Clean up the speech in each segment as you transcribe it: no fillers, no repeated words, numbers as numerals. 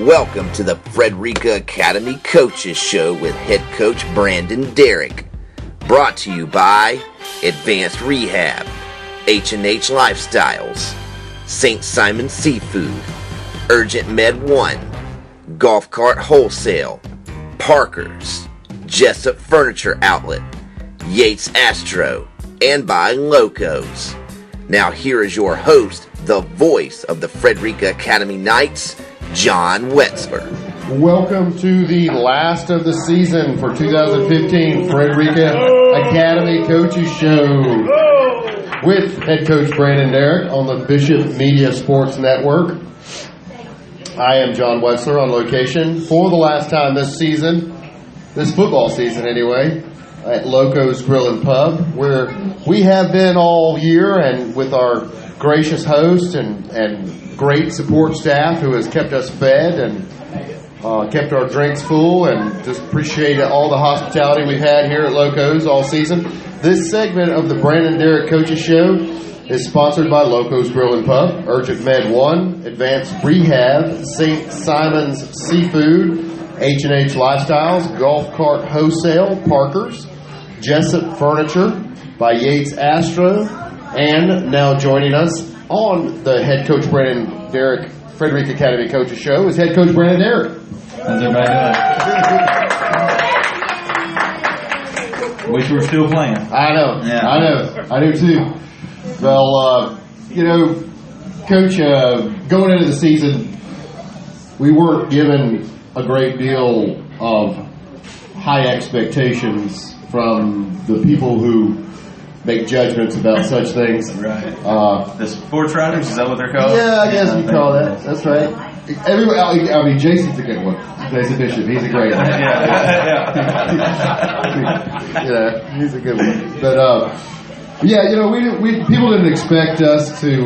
Welcome to the Frederica Academy Coaches Show with head coach Brandon Derrick. Brought to you by Advanced Rehab, H&H Lifestyles, St. Simon Seafood, Urgent Med 1, Golf Cart Wholesale, Parker's, Jessup Furniture Outlet, Yates Astro, and by Locos. Now here is your host, the voice of the Frederica Academy Knights, John Wetzler. Welcome to the last of the season for 2015 Frederica Academy Coaches Show with head coach Brandon Derrick on the Bishop Media Sports Network. I am John Wetzler on location for the last time this season, this football season anyway, at Locos Grill and Pub, where we have been all year, and with our gracious host and great support staff who has kept us fed and kept our drinks full, and just appreciate all the hospitality we've had here at Locos all season. This segment of the Brandon Derrick Coaches Show is sponsored by Locos Grill and Pub, Urgent Med 1, Advanced Rehab, St. Simon's Seafood, H&H Lifestyles, Golf Cart Wholesale, Parker's, Jessup Furniture, by Yates Astro, and now joining us on the head coach Brandon Derrick Frederica Academy Coaches Show is head coach Brandon Derrick. How's everybody doing? Wish we were still playing. I know. Yeah. I do too. Well, Coach, going into the season, we weren't given a great deal of high expectations from the people who make judgments about such things. Right. The sports writers, is that what they're called? Yeah, I guess we call that. That's right. Everybody, I mean, Jason's a good one. Jason Bishop, he's a great one. Yeah, he's a good one. But people didn't expect us to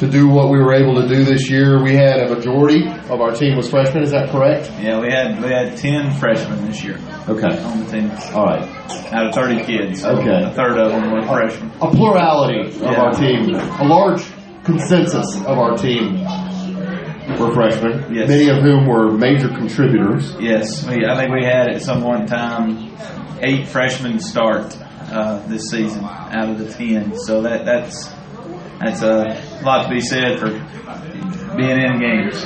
do what we were able to do this year. We had a majority of our team was freshmen. Is that correct? Yeah, we had 10 freshmen this year. Okay. On the team. All right. Out of 30 kids. So okay. A third of them were freshmen. A plurality of our team. A large consensus of our team were freshmen. Yes. Many of whom were major contributors. Yes. I think we had at some one time 8 freshmen start this season out of the 10. So that's a lot to be said for being in games.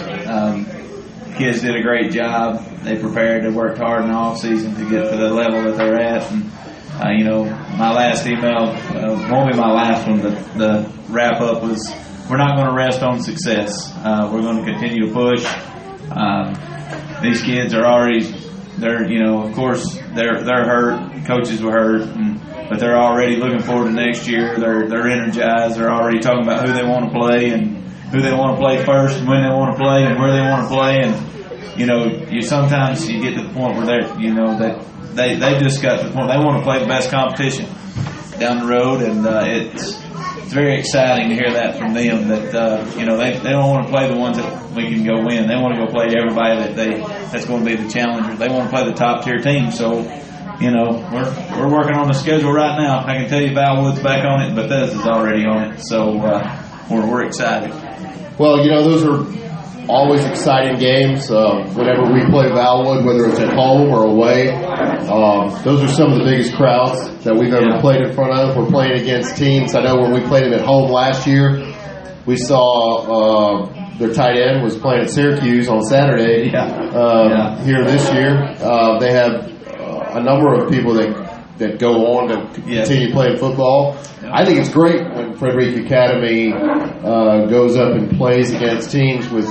Kids did a great job. They prepared. They worked hard in the off season to get to the level that they're at. And my last email won't be my last one. But the wrap up was, we're not going to rest on success. We're going to continue to push. These kids are already, of course they're hurt. Coaches were hurt, but they're already looking forward to next year. They're energized. They're already talking about who they want to play and who they want to play first, and when they want to play, and where they want to play. And you sometimes you get to the point where that they just got to the point they want to play the best competition down the road, and it's very exciting to hear that from them. That they don't want to play the ones that we can go win. They want to go play everybody that's going to be the challengers. They want to play the top tier team. So. We're working on the schedule right now. I can tell you Valwood's back on it, but Bethesda's already on it. So we're excited. Well, those are always exciting games. Whenever we play Valwood, whether it's at home or away, those are some of the biggest crowds that we've ever played in front of. We're playing against teams. I know when we played them at home last year, we saw their tight end was playing at Syracuse on Saturday. Here this year, they have a number of people that go on to continue playing football. I think it's great when Frederica Academy goes up and plays against teams with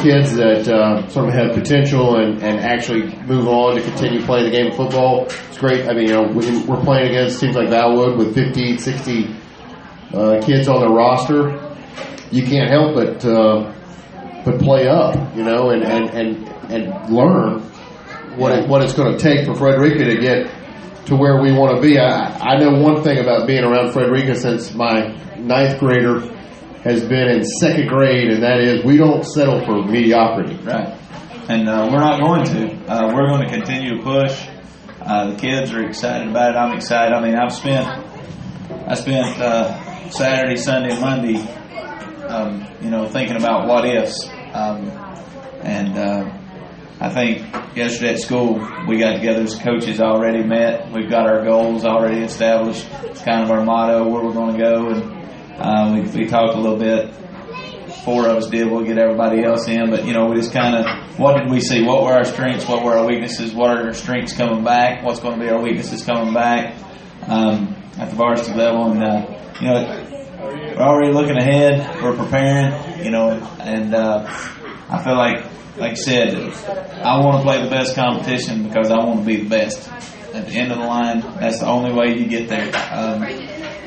kids that sort of have potential and actually move on to continue playing the game of football. It's great. I mean, when we're playing against teams like Gatewood with 50, 60 kids on their roster, you can't help but play up, and learn what it's going to take for Frederica to get to where we want to be. I know one thing about being around Frederica since my 9th grader has been in 2nd grade, and that is we don't settle for mediocrity. Right. And we're not going to. We're going to continue to push. The kids are excited about it. I'm excited. I mean, I spent Saturday, Sunday, and Monday, thinking about what ifs. I think yesterday at school we got together as coaches, already met. We've got our goals already established. It's kind of our motto, where we're going to go. And we talked a little bit. 4 of us did. We'll get everybody else in. But, we just kind of, what did we see? What were our strengths? What were our weaknesses? What are our strengths coming back? What's going to be our weaknesses coming back at the varsity level? And, we're already looking ahead. We're preparing, and I feel like I said, I want to play the best competition because I want to be the best. At the end of the line, that's the only way you get there.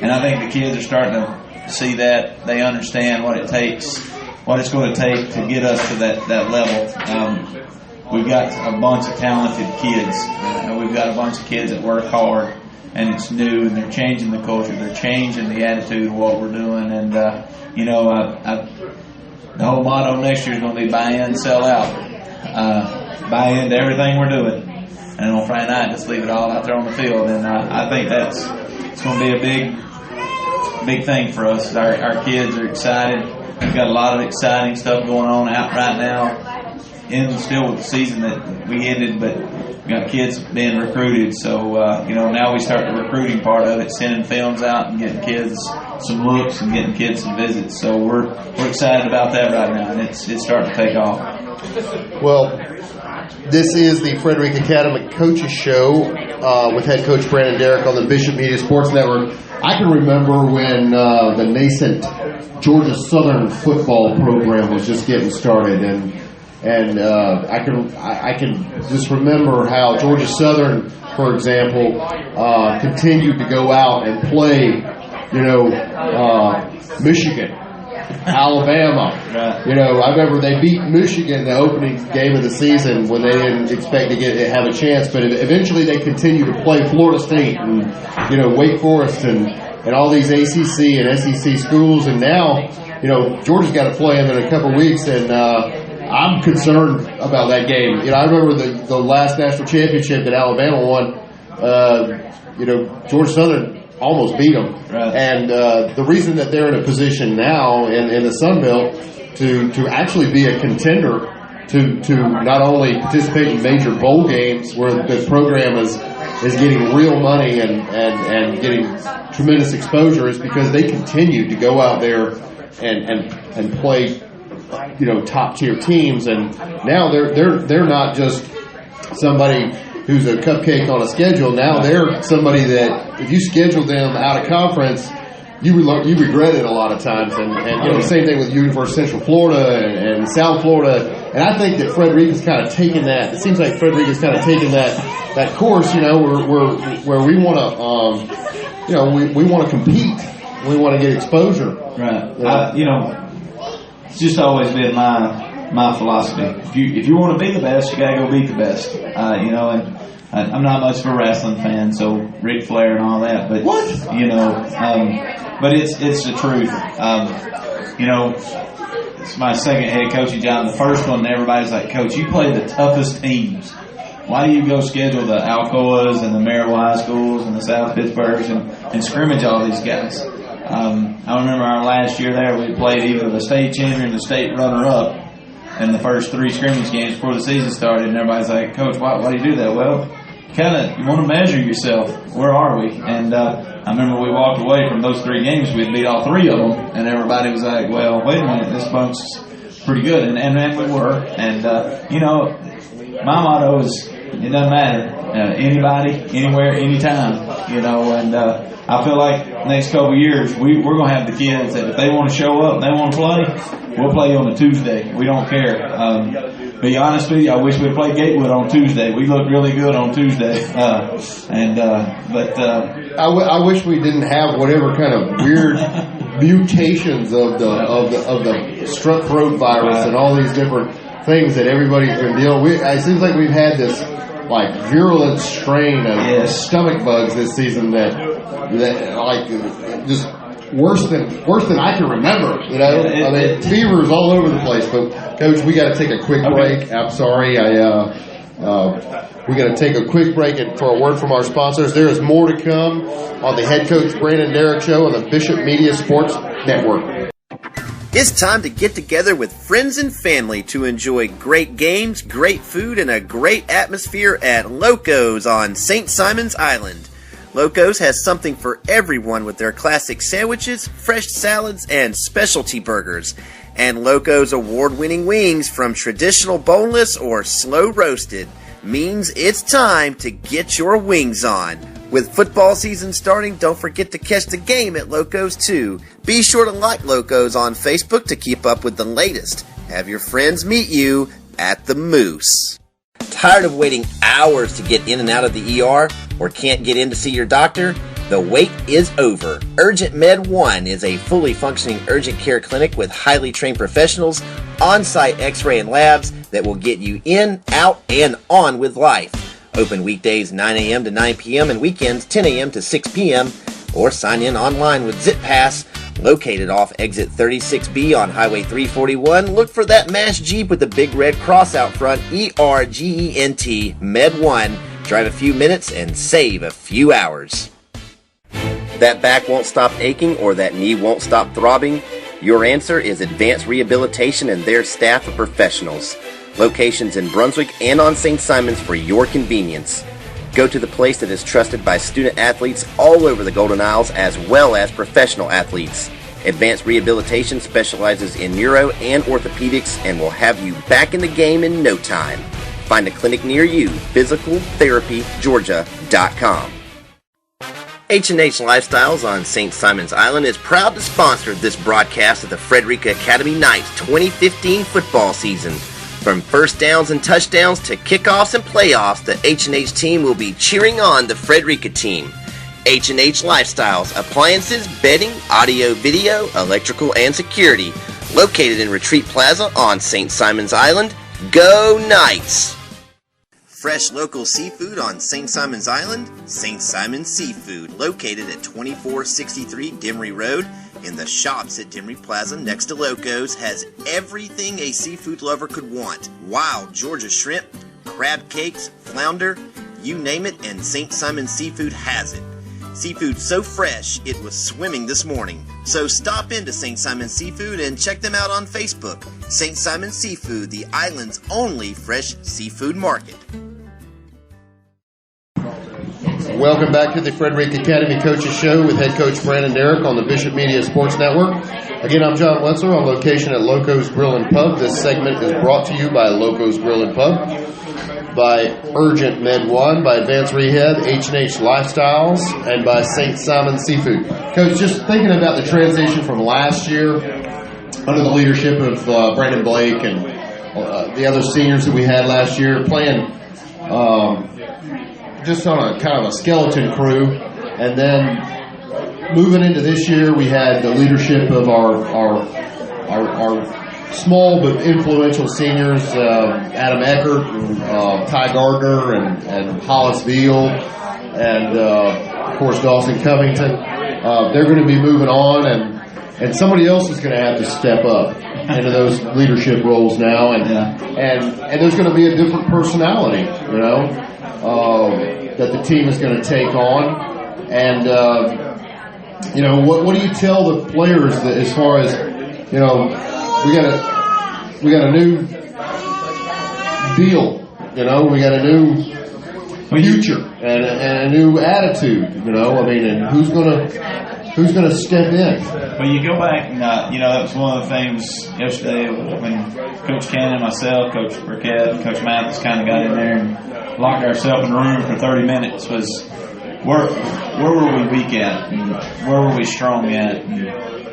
And I think the kids are starting to see that. They understand what it takes, what it's going to take to get us to that level. We've got a bunch of talented kids. We've got a bunch of kids that work hard, and it's new, and they're changing the culture. They're changing the attitude of what we're doing. And, the whole motto next year is going to be buy in, sell out. Buy into everything we're doing. And on Friday night, just leave it all out there on the field. And I think it's going to be a big thing for us. Our kids are excited. We've got a lot of exciting stuff going on out right now. Still with the season that we ended, but we got kids being recruited. So, now we start the recruiting part of it, sending films out and getting kids some looks and getting kids some visits. So we're excited about that right now, and it's starting to take off. Well, this is the Frederica Academy Coaches Show with head coach Brandon Derrick on the Bishop Media Sports Network. I can remember when the nascent Georgia Southern football program was just getting started, and I can just remember how Georgia Southern, for example, continued to go out and play, Michigan, Alabama. I remember they beat Michigan the opening game of the season when they didn't expect to have a chance, but eventually they continued to play Florida State and Wake Forest and all these ACC and SEC schools, and now Georgia's got to play them in a couple weeks, and I'm concerned about that game. I remember the last national championship that Alabama won. Georgia Southern almost beat them. Right. And the reason that they're in a position now in the Sun Belt to actually be a contender to not only participate in major bowl games where the program is getting real money and getting tremendous exposure is because they continue to go out there and play top tier teams, and now they're not just somebody who's a cupcake on a schedule. Now they're somebody that if you schedule them out of conference, you regret it a lot of times. And the same thing with University of Central Florida and South Florida. And I think that Frederica's kind of taken that. It seems like Frederica's kind of taken that course. Where we want to we want to compete. We want to get exposure. Right. It's just always been my philosophy. If you want to be the best, you got to go beat the best. And I'm not much of a wrestling fan, so Ric Flair and all that. But what? But it's the truth. It's my second head coaching job. The first one, everybody's like, "Coach, you play the toughest teams. Why do you go schedule the Alcoas and the Maryville High Schools and the South Pittsburghs and scrimmage all these guys?" I remember our last year there, we played either the state champion or the state runner-up in the first 3 scrimmage games before the season started, and everybody's like, "Coach, why do you do that?" Well, you want to measure yourself. Where are we? And I remember we walked away from those 3 games, we'd beat all 3 of them, and everybody was like, "Well, wait a minute, this bunch's pretty good," and we were. And my motto is, it doesn't matter, anybody, anywhere, anytime, and I feel like next couple of years we're going to have the kids that if they want to show up, they want to play, we'll play on a Tuesday. We don't care. Be honest with you, I wish we'd play Gatewood on Tuesday. We look really good on Tuesday. I wish we didn't have whatever kind of weird mutations of the strep throat virus and all these different things that everybody's been dealing with. It seems like we've had this virulent strain of stomach bugs this season that just worse than I can remember. Fevers all over the place. But Coach, we got to take a quick break. I'm sorry, we got to take a quick break for a word from our sponsors. There is more to come on the Head Coach Brandon Derrick Show on the Bishop Media Sports Network. It's time to get together with friends and family to enjoy great games, great food, and a great atmosphere at Loco's on St. Simon's Island. Loco's has something for everyone with their classic sandwiches, fresh salads, and specialty burgers. And Loco's award-winning wings, from traditional boneless or slow roasted, means it's time to get your wings on. With football season starting, don't forget to catch the game at Loco's too. Be sure to like Loco's on Facebook to keep up with the latest. Have your friends meet you at the Moose. Tired of waiting hours to get in and out of the ER, or can't get in to see your doctor? The wait is over. Urgent Med 1 is a fully functioning urgent care clinic with highly trained professionals, on-site x-ray and labs that will get you in, out, and on with life. Open weekdays 9 a.m. to 9 p.m. and weekends 10 a.m. to 6 p.m. or sign in online with ZipPass. Located off exit 36B on Highway 341, look for that MASH Jeep with the big red cross out front, ERGENT Med 1. Drive a few minutes and save a few hours. That back won't stop aching or that knee won't stop throbbing? Your answer is Advanced Rehabilitation and their staff of professionals. Locations in Brunswick and on St. Simon's for your convenience. Go to the place that is trusted by student athletes all over the Golden Isles as well as professional athletes. Advanced Rehabilitation specializes in neuro and orthopedics and will have you back in the game in no time. Find a clinic near you, physicaltherapygeorgia.com. H&H Lifestyles on St. Simon's Island is proud to sponsor this broadcast of the Frederica Academy Knights 2015 football season. From first downs and touchdowns to kickoffs and playoffs, the H&H team will be cheering on the Frederica team. H&H Lifestyles, appliances, bedding, audio, video, electrical, and security. Located in Retreat Plaza on St. Simon's Island. Go Knights! Fresh local seafood on St. Simon's Island. St. Simon's Seafood, located at 2463 Demery Road. In the shops at Demery Plaza next to Loco's, has everything a seafood lover could want. Wild Georgia shrimp, crab cakes, flounder, you name it, and St. Simon's Seafood has it. Seafood so fresh, it was swimming this morning. So stop into St. Simon's Seafood and check them out on Facebook. St. Simon's Seafood, the island's only fresh seafood market. Welcome back to the Frederica Academy Coaches Show with head coach Brandon Derrick on the Bishop Media Sports Network. Again, I'm John Wetzel on location at Loco's Grill and Pub. This segment is brought to you by Loco's Grill and Pub, by Urgent Med 1, by Advanced Rehab, H&H Lifestyles, and by St. Simon's Seafood. Coach, just thinking about the transition from last year under the leadership of Brandon Blake and the other seniors that we had last year, playing just on a kind of a skeleton crew, and then moving into this year, we had the leadership of our small but influential seniors, Adam Eckert, and, Ty Gardner, and Hollis Veal, and of course Dawson Covington. They're going to be moving on, and somebody else is going to have to step up into those leadership roles now, and there's going to be a different personality, that the team is going to take on. And what do you tell the players that, as far as we got a new deal, we got a new future and a new attitude, and who's gonna step in? Well, you go back and that was one of the things yesterday when Coach Cannon and myself, Coach Burkett, and Coach Mathis kind of got in there and locked ourselves in a room for 30 minutes. Was where were we weak at, and where were we strong at, and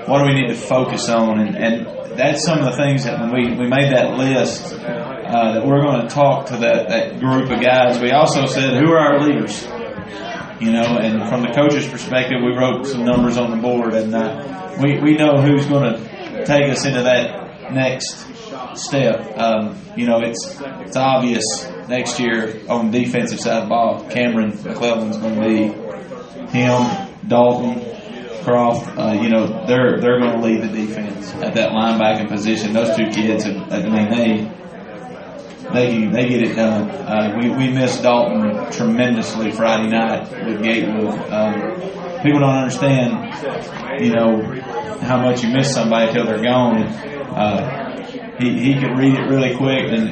what do we need to focus on, and that's some of the things that when we made that list that we're going to talk to that group of guys. We also said, who are our leaders? And from the coach's perspective, we wrote some numbers on the board, and we know who's going to take us into that next step. It's obvious next year on the defensive side of the ball, Cameron McClellan's going to be him, Dalton, Croft. They're going to lead the defense at that linebacking position. Those two kids, they get it done. We missed Dalton tremendously Friday night with Gatewood. People don't understand, how much you miss somebody till they're gone. He could read it really quick, and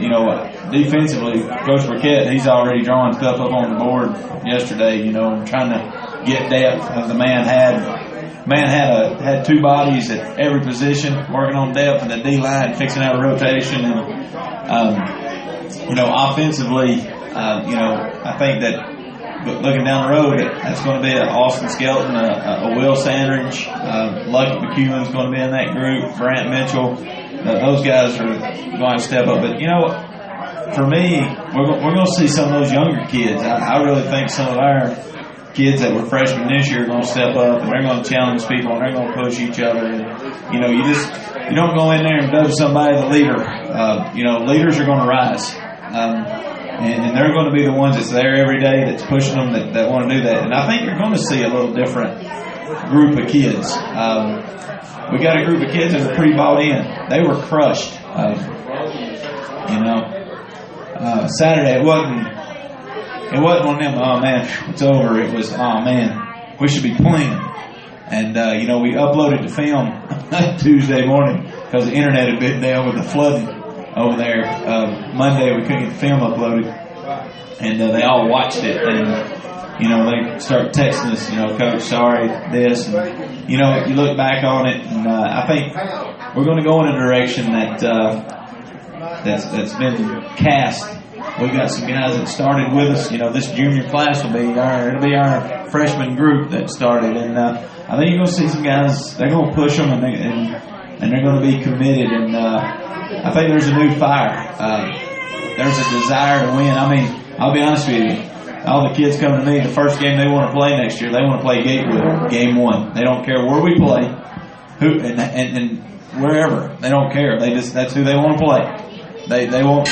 defensively, Coach Burkett, he's already drawing stuff up on the board yesterday. And trying to get depth. The man had two bodies at every position, working on depth in the D line, fixing out a rotation, and offensively, I think that. But looking down the road, that's going to be an Austin Skelton, a Will Sandridge, Lucky McEwen's going to be in that group, Brant Mitchell. Those guys are going to step up. But, for me, we're going to see some of those younger kids. I really think some of our kids that were freshmen this year are going to step up, and they're going to challenge people, and they're going to push each other. And, you don't go in there and dub somebody the leader. Leaders are going to rise. And they're going to be the ones that's there every day, that's pushing them, that want to do that. And I think you're going to see a little different group of kids. We got a group of kids that are pretty bought in. They were crushed. Saturday, it wasn't one of them, oh man, it's over. It was, oh man, we should be playing. And, we uploaded the film Tuesday morning because the internet had been down with the flooding over there. Monday we couldn't get the film uploaded, and they all watched it, and they start texting us, Coach, sorry, this, and you look back on it, and I think we're going to go in a direction that's been cast. We got some guys that started with us. This junior class will be our freshman group that started, and I think you're going to see some guys. They're going to push them, and they're going to be committed, and I think there's a new fire. There's a desire to win. I mean, I'll be honest with you. All the kids come to me, the first game they want to play next year, they want to play Gatewood, game 1. They don't care where we play, who and wherever. They don't care. That's who they want to play. They want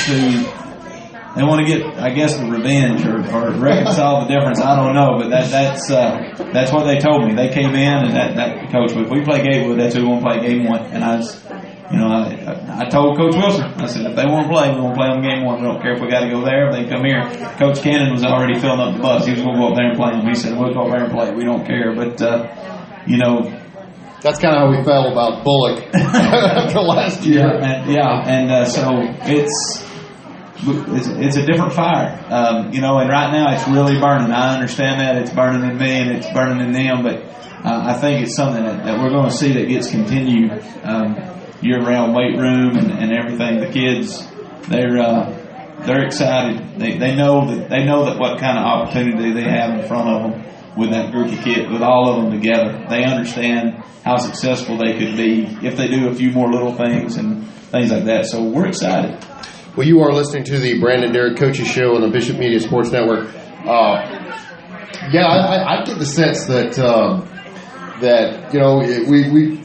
to get, I guess, the revenge or reconcile the difference. I don't know, but that's what they told me. They came in and that coach, if we play Gatewood, that's who we want to play game 1. And I told Coach Wilson, I said, if they want to play, we want to play them game 1. We don't care if we got to go there, if they come here. Coach Cannon was already filling up the bus. He was going to go up there and play them. He said, we'll go up there and play. We don't care. But, that's kind of how we felt about Bullock after last year. So it's a different fire. And right now it's really burning. I understand that. It's burning in me and it's burning in them. But I think it's something that we're going to see that gets continued. Year-round weight room and everything. The kids, they're excited. They know that what kind of opportunity they have in front of them with that group of kids, with all of them together. They understand how successful they could be if they do a few more little things and things like that. So we're excited. Well, you are listening to the Brandon Derrick Coaches Show on the Bishop Media Sports Network. I get the sense that we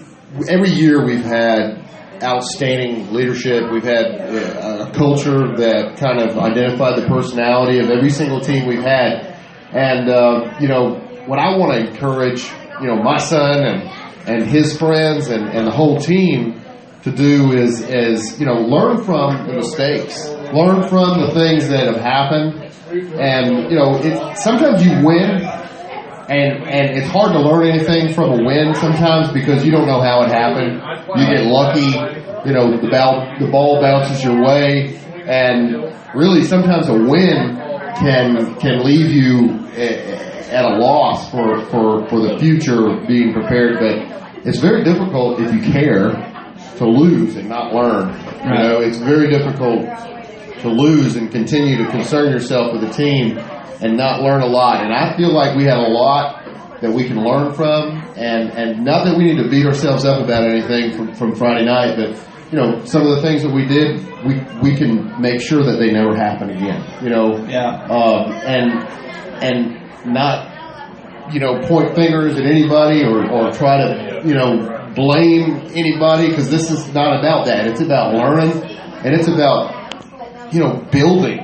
every year we've had outstanding leadership. We've had a culture that kind of identified the personality of every single team we've had. And, what I want to encourage, my son and his friends and the whole team to do is learn from the mistakes. Learn from the things that have happened. And, sometimes you win. And it's hard to learn anything from a win sometimes because you don't know how it happened. You get lucky, the ball bounces your way, and really sometimes a win can leave you at a loss for the future being prepared. But it's very difficult if you care to lose and not learn. Right. It's very difficult to lose and continue to concern yourself with the team and not learn a lot. And I feel like we have a lot that we can learn from, and not that we need to beat ourselves up about anything from Friday night, but some of the things that we did, we can make sure that they never happen again. And not point fingers at anybody or try to blame anybody, because this is not about that. It's about learning, and it's about building.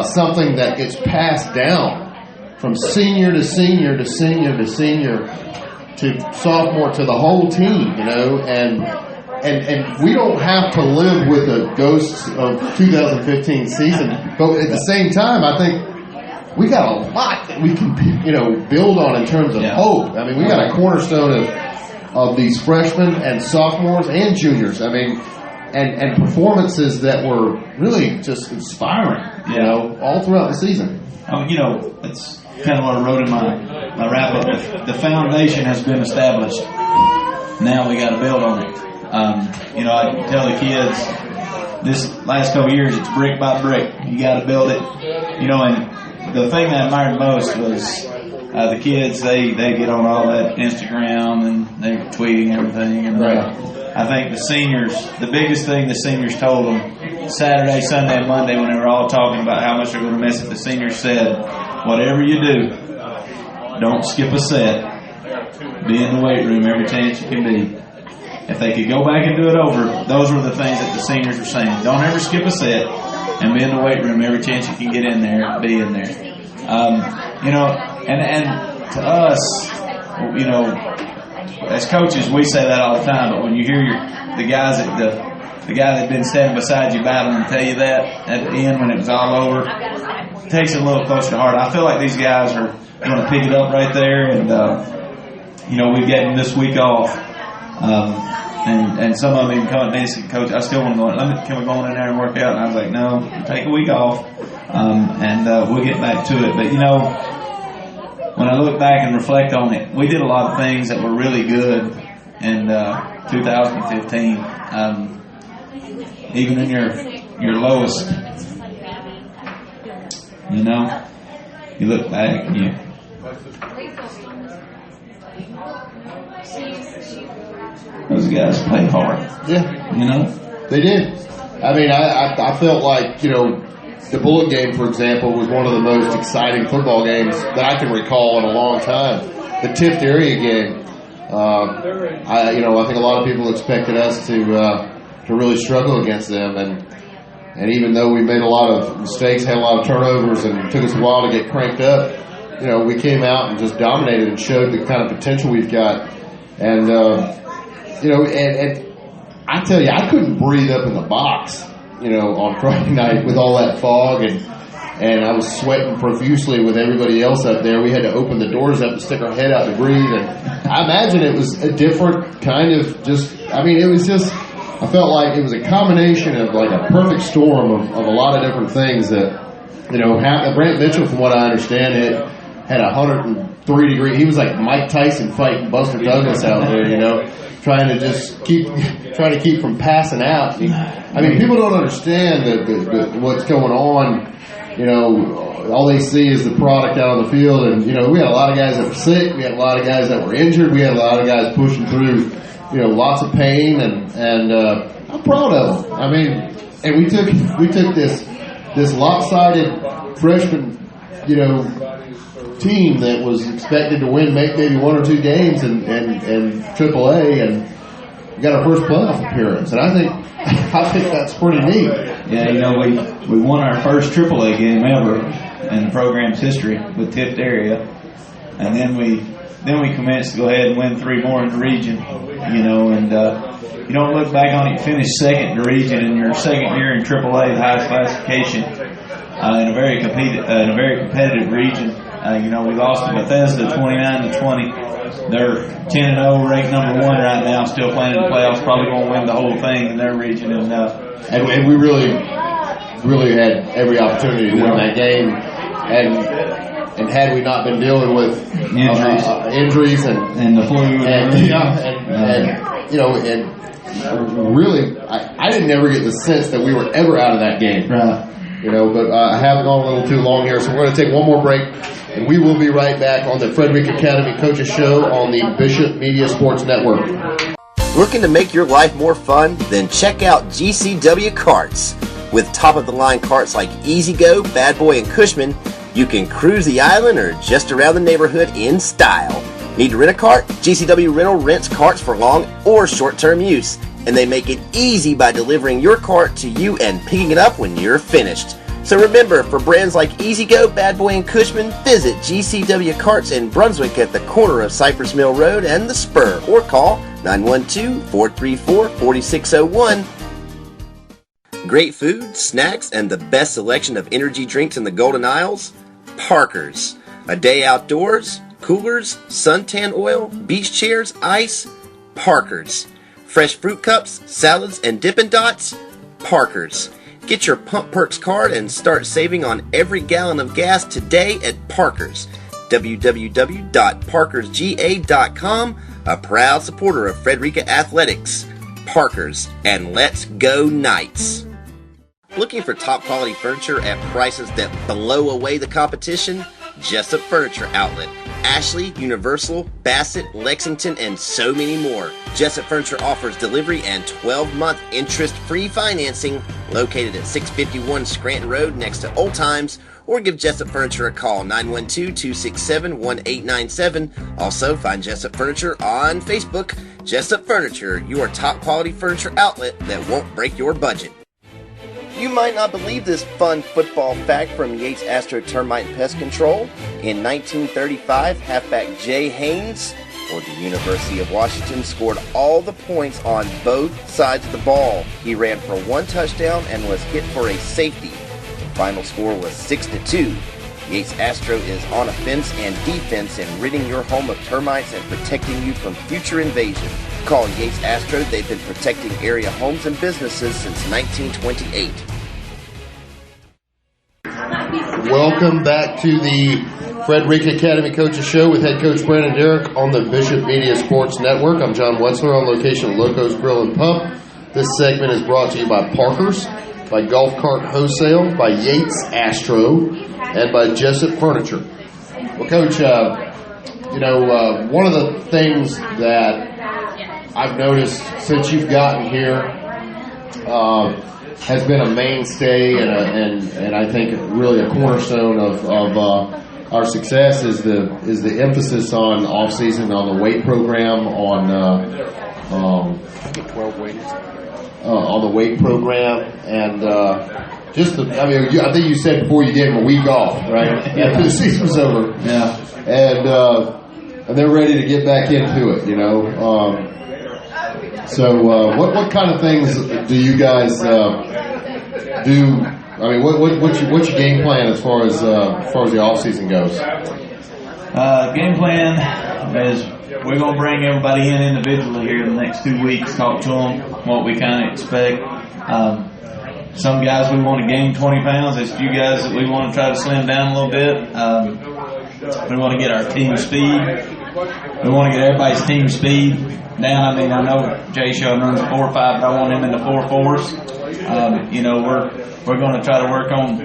Something that gets passed down from senior to senior to senior to senior to sophomore to the whole team, and we don't have to live with the ghosts of 2015 season, but at the same time, I think we got a lot that we can, build on in terms of hope. I mean, we got a cornerstone of these freshmen and sophomores and juniors. I mean, and performances that were really just inspiring, you know, all throughout the season. You know, it's kind of what I wrote in my wrap-up. The foundation has been established. Now we got to build on it. You know, I tell the kids this last couple of years, it's brick by brick. You got to build it. You know, and the thing that I admired most was the kids. They get on all that Instagram and they're tweeting everything. And I think the seniors, the biggest thing the seniors told them Saturday, Sunday, and Monday when they were all talking about how much they're going to miss it, the seniors said, whatever you do, don't skip a set. Be in the weight room every chance you can be. If they could go back and do it over, those were the things that the seniors were saying. Don't ever skip a set and be in the weight room every chance you can get in there, be in there. You know, and to us, you know, as coaches, we say that all the time, but when you hear the guys that the guy that's been standing beside you battling tell you that at the end when it was all over, it takes it a little closer to heart. I feel like these guys are going to pick it up right there, and you know, we've gotten this week off, and some of them even come to me and said, Coach, I still want to go. Can we go in there and work out? And I was like, no, take a week off, and we'll get back to it. But you know, when I look back and reflect on it, we did a lot of things that were really good in 2015. Even in your lowest, you know, you look back and you. Those guys played hard. Yeah. You know? They did. I mean, I felt like, you know, the Bullet game, for example, was one of the most exciting football games that I can recall in a long time. The Tift area game, I think a lot of people expected us to really struggle against them, and even though we made a lot of mistakes, had a lot of turnovers, and it took us a while to get cranked up, you know, we came out and just dominated and showed the kind of potential we've got. And you know, and I tell you, I couldn't breathe up in the box, you know, on Friday night with all that fog, and I was sweating profusely with everybody else up there. We had to open the doors up and stick our head out to breathe, and I imagine it was a different kind of it was just, I felt like it was a combination of like a perfect storm of a lot of different things that, you know, Brant Mitchell, from what I understand, had 103 degree. He was like Mike Tyson fighting Buster Douglas out there, you know, trying to keep from passing out. I mean, people don't understand what's going on. You know, all they see is the product out on the field, and you know, we had a lot of guys that were sick. We had a lot of guys that were injured. We had a lot of guys pushing through, you know, lots of pain, and I'm proud of them. I mean, and we took this lopsided freshman, you know, team that was expected to win maybe one or two games in AAA, and got our first playoff appearance. And I think that's pretty neat. Yeah, you know, we won our first AAA game ever in the program's history with Tift area, and then we commenced to go ahead and win 3 more in the region. You know, and you don't look back on it. You finished second in the region in your second year in AAA, the highest classification, in a very competitive region. You know, we lost to Bethesda 29-20. They're 10-0, ranked number 1 right now, still playing in the playoffs. Probably going to win the whole thing in their region. And we really had every opportunity to win that game. And had we not been dealing with injuries and the flu, and you know, and really, I didn't ever get the sense that we were ever out of that game. Right. You know, but I have gone a little too long here, so we're going to take one more break, and we will be right back on the Frederica Academy Coaches Show on the Bishop Media Sports Network. Looking to make your life more fun? Then check out GCW Carts. With top-of-the-line carts like Easy Go, Bad Boy, and Cushman, you can cruise the island or just around the neighborhood in style. Need to rent a cart? GCW Rental rents carts for long or short-term use, and they make it easy by delivering your cart to you and picking it up when you're finished. So remember, for brands like Easy Go, Bad Boy, and Cushman, visit GCW Carts in Brunswick at the corner of Cypress Mill Road and the Spur, or call 912-434-4601. Great food, snacks, and the best selection of energy drinks in the Golden Isles? Parker's. A day outdoors, coolers, suntan oil, beach chairs, ice, Parker's. Fresh fruit cups, salads, and Dippin' Dots? Parker's. Get your Pump Perks card and start saving on every gallon of gas today at Parker's. www.parkersga.com, a proud supporter of Frederica Athletics. Parker's, and let's go Knights. Looking for top quality furniture at prices that blow away the competition? Jessup Furniture Outlet. Ashley, Universal, Bassett, Lexington, and so many more. Jessup Furniture offers delivery and 12-month interest-free financing, located at 651 Scranton Road next to Old Times, or give Jessup Furniture a call, 912-267-1897. Also, find Jessup Furniture on Facebook. Jessup Furniture, your top quality furniture outlet that won't break your budget. You might not believe this fun football fact from Yates Astro Termite and Pest Control. In 1935, halfback Jay Haynes, for the University of Washington, scored all the points on both sides of the ball. He ran for 1 touchdown and was hit for a safety. The final score was 6-2. Yates Astro is on offense and defense in ridding your home of termites and protecting you from future invasion. Call Yates Astro. They've been protecting area homes and businesses since 1928. Welcome back to the Frederica Academy Coaches Show with head coach Brandon Derrick on the Bishop Media Sports Network. I'm John Wetzler on location at Locos Grill and Pub. This segment is brought to you by Parker's, by Golf Cart Wholesale, by Yates Astro, and by Jessup Furniture. Well, Coach, one of the things that I've noticed since you've gotten here has been a mainstay and I think really a cornerstone of our success is the emphasis on off season, on the weight program, on the weight program, and I think you said before you gave them a week off, right? After the season was over, Yeah. and they're ready to get back into it, So, what kind of things do you guys do? I mean, what's your game plan as far as the off season goes? Game plan is we're going to bring everybody in individually here in the next 2 weeks, talk to them, what we kind of expect. Some guys we want to gain 20 pounds. There's a few guys that we want to try to slim down a little bit. We want to get our team speed. We want to get everybody's team speed down. I mean, I know Jay Show runs 4.5, but I want him in the 4.4s. We're going to try to work on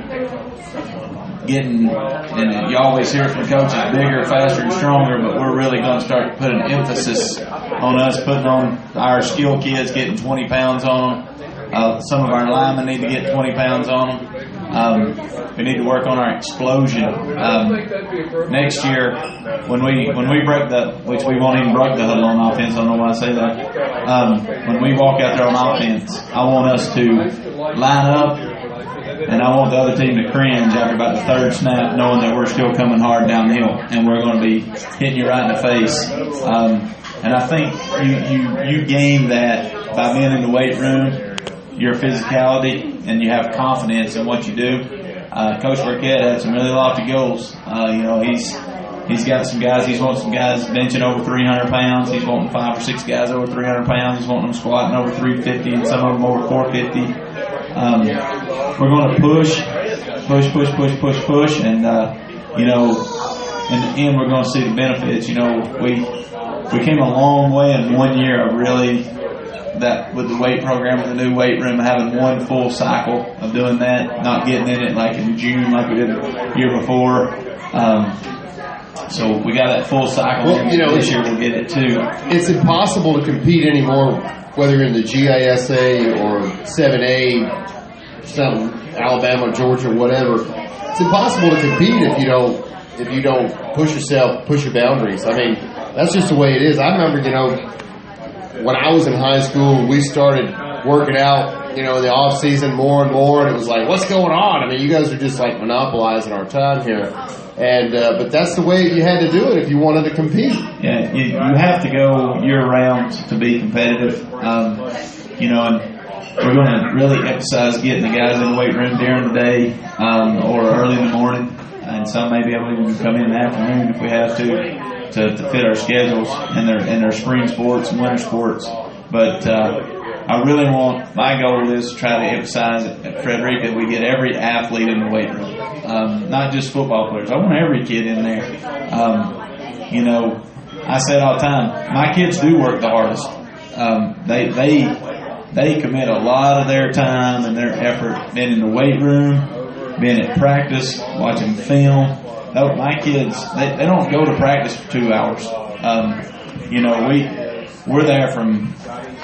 getting, and you always hear from coaches, bigger, faster, and stronger, but we're really going to start putting emphasis on us, putting on our skill kids, getting 20 pounds on them. Some of our linemen need to get 20 pounds on them. We need to work on our explosion. Next year, when we break which we won't even break the huddle on offense, I don't know why I say that. When we walk out there on offense, I want us to line up, and I want the other team to cringe after about the third snap, knowing that we're still coming hard downhill, and we're going to be hitting you right in the face. And I think you gain that by being in the weight room, your physicality, and you have confidence in what you do. Coach Burkett had some really lofty goals. He's got some guys. He's wanting some guys benching over 300 pounds. He's wanting 5 or 6 guys over 300 pounds. He's wanting them squatting over 350 and some of them over 450. We're going to push, and in the end, we're going to see the benefits. We came a long way in 1 year of really. That with the weight program, with the new weight room, having one full cycle of doing that, not getting in it like in June like we did the year before. So we got that full cycle. Well, this year we'll get it too. It's impossible to compete anymore, whether you're in the GISA or 7A, Alabama, Georgia, whatever. It's impossible to compete if you don't push yourself, push your boundaries. I mean, that's just the way it is. I remember, when I was in high school, we started working out, in the off season more and more, and it was like, what's going on? I mean, you guys are just like monopolizing our time here, and but that's the way you had to do it if you wanted to compete. Yeah, you have to go year round to be competitive, and we're going to really emphasize getting the guys in the weight room during the day or early in the morning, and some may be able to even come in the afternoon if we have to. to fit our schedules and their spring sports and winter sports. But I really my goal is to try to emphasize at Frederica we get every athlete in the weight room, not just football players. I want every kid in there. I say it all the time. My kids do work the hardest. They commit a lot of their time and their effort being in the weight room, being at practice, watching film. No, my kids, they don't go to practice for 2 hours. We're there from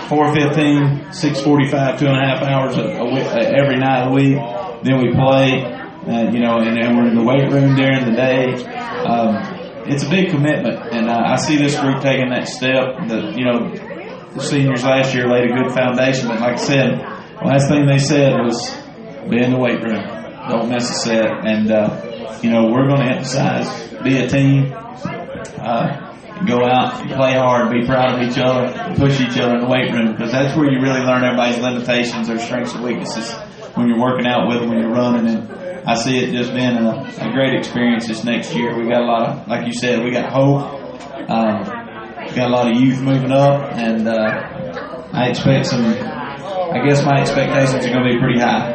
4:15, 6:45, 2.5 hours a week, every night of the week. Then we play, and we're in the weight room during the day. It's a big commitment, and I see this group taking that step. The seniors last year laid a good foundation, but like I said, the last thing they said was be in the weight room. Don't miss a set, and we're going to emphasize be a team. Go out and play hard, be proud of each other, push each other in the weight room, because that's where you really learn everybody's limitations, their strengths and weaknesses when you're working out with them, when you're running. And I see it just being a great experience this next year. We got a lot of, like you said, we got hope. We got a lot of youth moving up, and I expect I guess my expectations are going to be pretty high.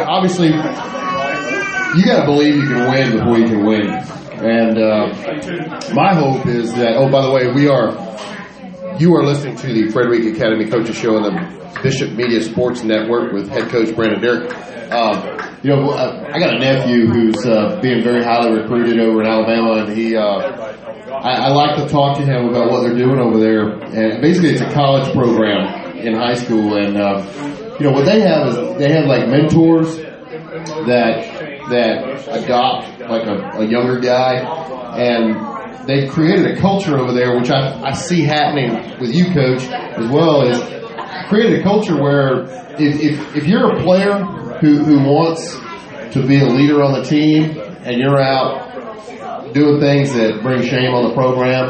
Obviously, you got to believe you can win before you can win. And my hope is that, by the way, you are listening to the Frederica Academy Coaches Show on the Bishop Media Sports Network with head coach Brandon Derrick. I got a nephew who's being very highly recruited over in Alabama, and I like to talk to him about what they're doing over there. And basically, it's a college program in high school, and what they have is they have like mentors that adopt like a younger guy, and they've created a culture over there, which I see happening with you, Coach, as well, is created a culture where if you're a player who wants to be a leader on the team and you're out doing things that bring shame on the program,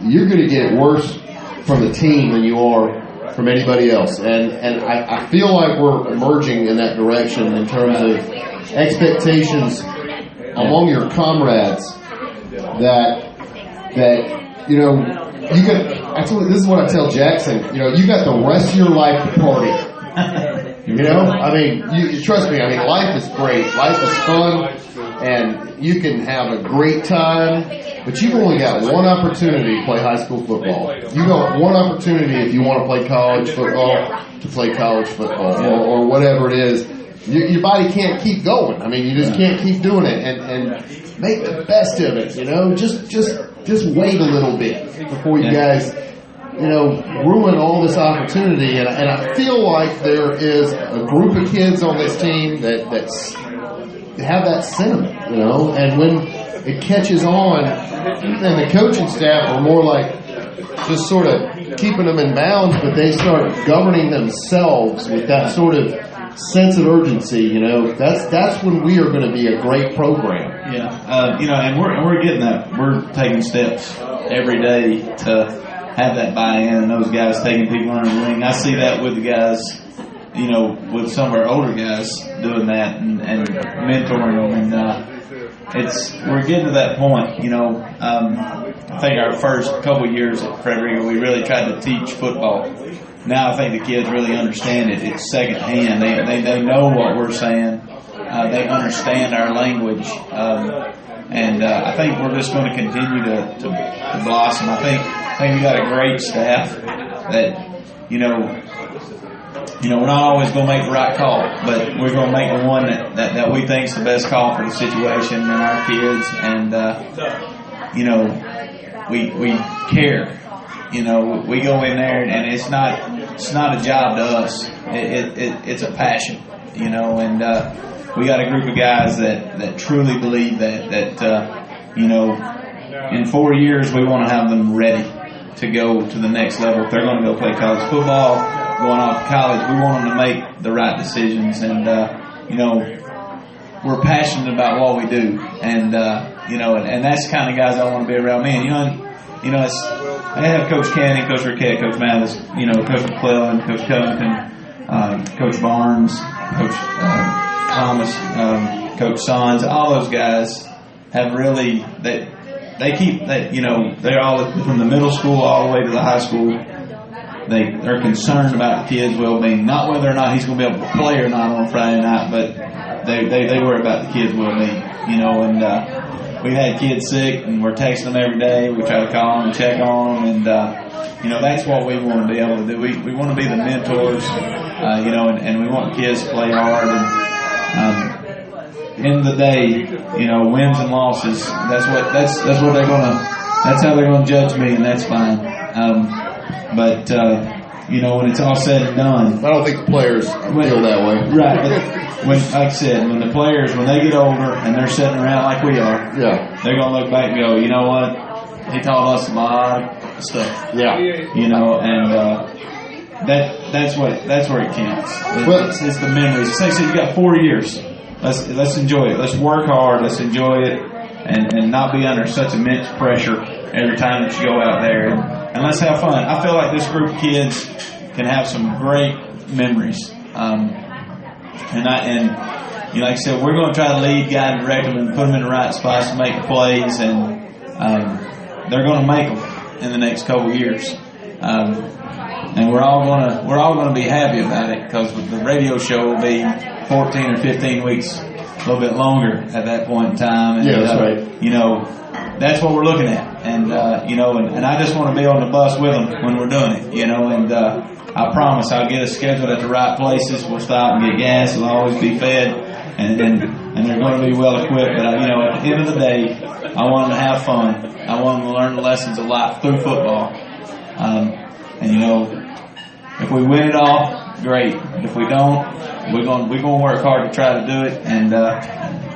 you're going to get it worse from the team than you are from anybody else. And I feel like we're emerging in that direction in terms of expectations among your comrades that you got. Actually, this is what I tell Jackson. You got the rest of your life to party. You trust me. Life is great. Life is fun, and you can have a great time. But you've only got one opportunity to play high school football. You got one opportunity if you want to play college football to play college football or whatever it is. Your body can't keep going. You just can't keep doing it, and make the best of it. Just wait a little bit before you guys, ruin all this opportunity. And I feel like there is a group of kids on this team that have that sentiment, and when it catches on, and the coaching staff are more like just sort of keeping them in bounds, but they start governing themselves with that sort of sense of urgency. That's when we are going to be a great program. And we're getting that. We're taking steps every day to have that buy-in, and those guys taking people under the wing. I see that with the guys, with some of our older guys doing that and mentoring them, and we're getting to that point. I think our first couple years at Frederica, we really tried to teach football. Now I think the kids really understand it. It's secondhand. They know what we're saying. They understand our language, and I think we're just going to continue to blossom. I think we got a great staff that we're not always going to make the right call, but we're going to make the one that we think is the best call for the situation and our kids, and we care. We go in there, and it's not a job to us. It's a passion, and we got a group of guys that truly believe that in 4 years we want to have them ready to go to the next level. If they're going to go play college football, going off to college, we want them to make the right decisions, and we're passionate about what we do, and and that's the kind of guys I want to be around. I have Coach Canny, Coach Rickett, Coach Mathis, Coach McClellan, Coach Covington, Coach Barnes, Coach Thomas, Coach Sons, all those guys have really they keep that, you know, they're all from the middle school all the way to the high school. They're concerned about the kid's well-being, not whether or not he's going to be able to play or not on Friday night, but they worry about the kid's well-being, you know. And we've had kids sick, and we're texting them every day. We try to call them and check on them, and you know, that's what we want to be able to do. We want to be the mentors, you know, and we want kids to play hard. And end of the day, you know, wins and losses, that's what they're gonna, that's how they're gonna judge me, and that's fine. But you know, when it's all said and done, I don't think the players feel that way. Right. But when, like I said, when the players, when they get older and they're sitting around like we are, they're gonna look back and go, you know what? He taught us a lot of stuff. Yeah. You know, and that's where it counts. It's the memories. It's like I said, you got 4 years. Let's enjoy it. Let's work hard. Let's enjoy it, and not be under such immense pressure every time that you go out there. And let's have fun. I feel like this group of kids can have some great memories. And you know, like I said, we're going to try to lead, guide, and direct them, and put them in the right spots to make plays, and they're going to make them in the next couple of years. And we're all going to be happy about it, because the radio show will be 14 or 15 weeks, a little bit longer at that point in time. And, that's right. You know, that's what we're looking at. And, you know, and I just want to be on the bus with them when we're doing it, you know, and I promise I'll get us scheduled at the right places. We'll stop and get gas. We'll always be fed, and they're going to be well equipped. But, you know, at the end of the day, I want them to have fun. I want them to learn the lessons of life through football. And, you know, if we win it all, great. But if we don't, we're going to work hard to try to do it. And,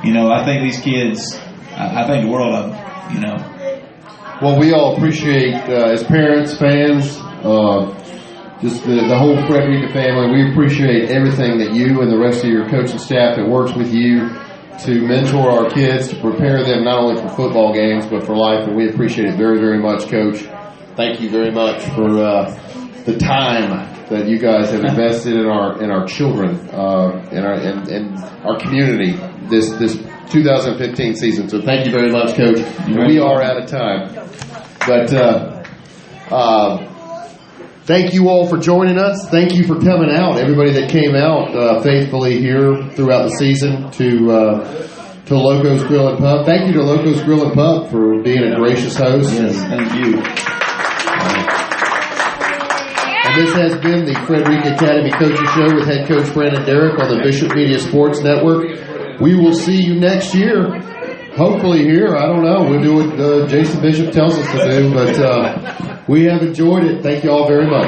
you know, I think these kids, I think the world of them, you know. Well, we all appreciate, as parents, fans, just the whole Frederica family, we appreciate everything that you and the rest of your coaching staff that works with you to mentor our kids, to prepare them not only for football games but for life. And we appreciate it very, very much, Coach. Thank you very much for the time that you guys have invested in our children, in our community this 2015 season. So thank you very much, Coach. We are out of time, but thank you all for joining us. Thank you for coming out. Everybody that came out faithfully here throughout the season to Loco's Grill and Pub. Thank you to Loco's Grill and Pub for being a gracious host. Yes, thank you. And this has been the Frederica Academy Coaches Show with head coach Brandon Derrick on the Bishop Media Sports Network. We will see you next year. Hopefully here. I don't know. We'll do what Jason Bishop tells us to do. But we have enjoyed it. Thank you all very much.